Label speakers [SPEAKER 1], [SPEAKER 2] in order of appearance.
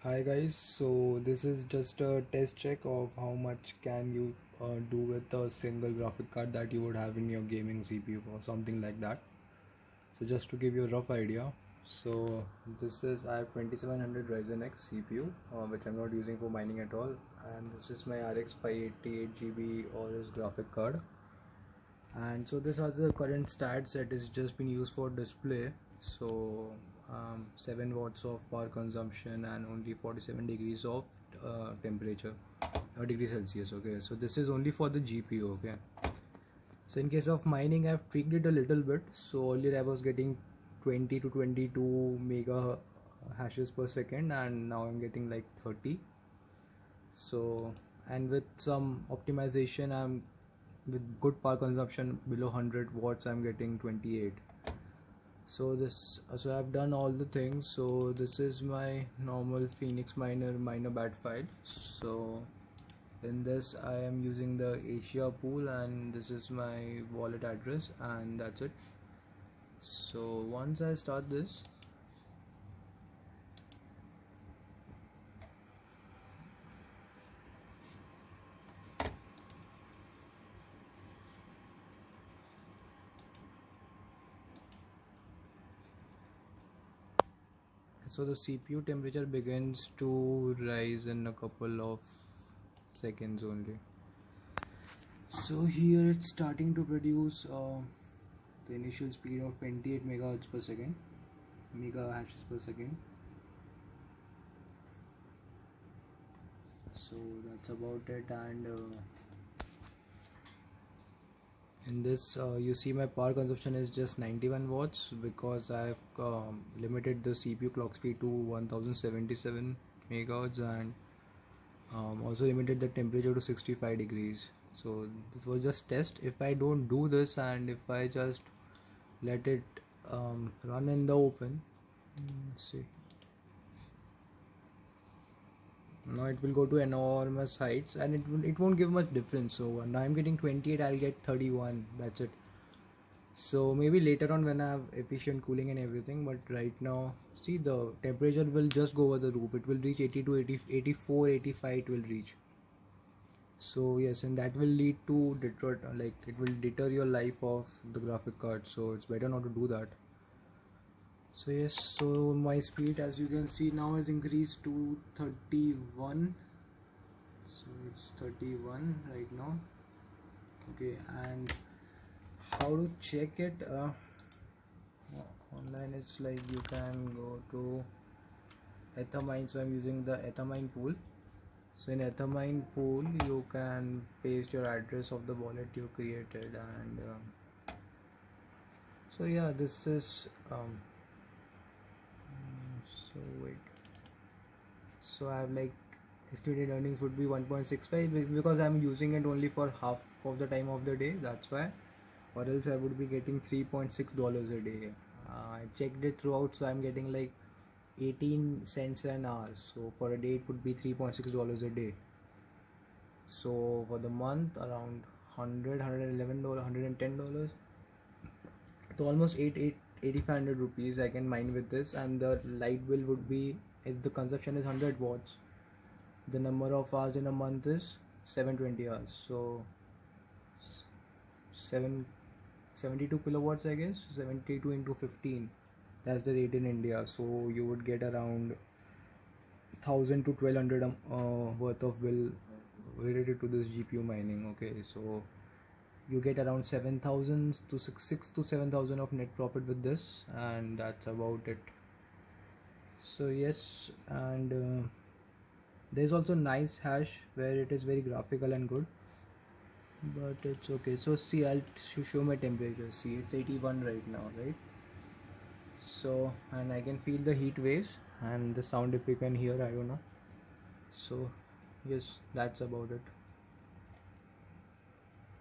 [SPEAKER 1] Hi guys, so this is just a test check of how much can you do with a single graphic card that you would have in your gaming CPU or something like that. So just to give you a rough idea, so this is I have 2700 Ryzen X CPU which I'm not using for mining at all, and this is my RX 588 GB ORS graphic card. And so this are the current stats that is just been used for display. So 7 watts of power consumption and only 47 degrees of temperature, degrees Celsius. Okay, so this is only for the GPU. Okay, so in case of mining, I've tweaked it a little bit. So earlier I was getting 20 to 22 mega hashes per second, and now I'm getting like 30. So, and with some optimization, I'm with good power consumption below 100 watts, I'm getting 28. So I've done all the things. So this is my normal Phoenix miner bat file. So in this I am using the Asia pool, and this is my wallet address, and that's it. So once I start this, so the CPU temperature begins to rise in a couple of seconds only. So here it's starting to produce the initial speed of 28 megahertz per second, mega hashes per second. So that's about it. And in this you see my power consumption is just 91 watts because I've limited the CPU clock speed to 1077 megahertz, and also limited the temperature to 65 degrees. So this was just test. If I don't do this and if I just let it run in the open, let's see, now it will go to enormous heights, and it won't give much difference. So now I'm getting 28, I'll get 31, that's it. So maybe later on when I have efficient cooling and everything, but right now see the temperature will just go over the roof. It will reach 80 to 80, 84, 85 it will reach. So yes, and that will lead to deter, like it will deter your life of the graphic card, so it's better not to do that. So yes, so my speed as you can see now has increased to 31. So it's 31 right now. Okay, and how to check it online, it's like you can go to Ethermine. So I'm using the Ethermine pool. So in Ethermine pool you can paste your address of the wallet you created, and so yeah, this is so wait, so I have like estimated earnings would be 1.65 because I'm using it only for half of the time of the day, that's why, or else I would be getting $3.6 a day. I checked it throughout, so I'm getting like 18 cents an hour, so for a day it would be $3.6 a day. So for the month around $111, $110, so almost 8500 rupees I can mine with this. And the light bill would be, if the consumption is 100 watts, the number of hours in a month is 720 hours, so 72 kilowatts, I guess. 72 into 15, that's the rate in India. So you would get around 1000 to 1200 worth of bill related to this GPU mining. Okay, so you get around 7000 to 6 to 7000 of net profit with this, and that's about it. So yes, and there's also nice hash where it is very graphical and good, but it's okay. So see, I'll show my temperature. See, it's 81 right now, right? So, and I can feel the heat waves and the sound, if you can hear, I don't know. So yes, that's about it.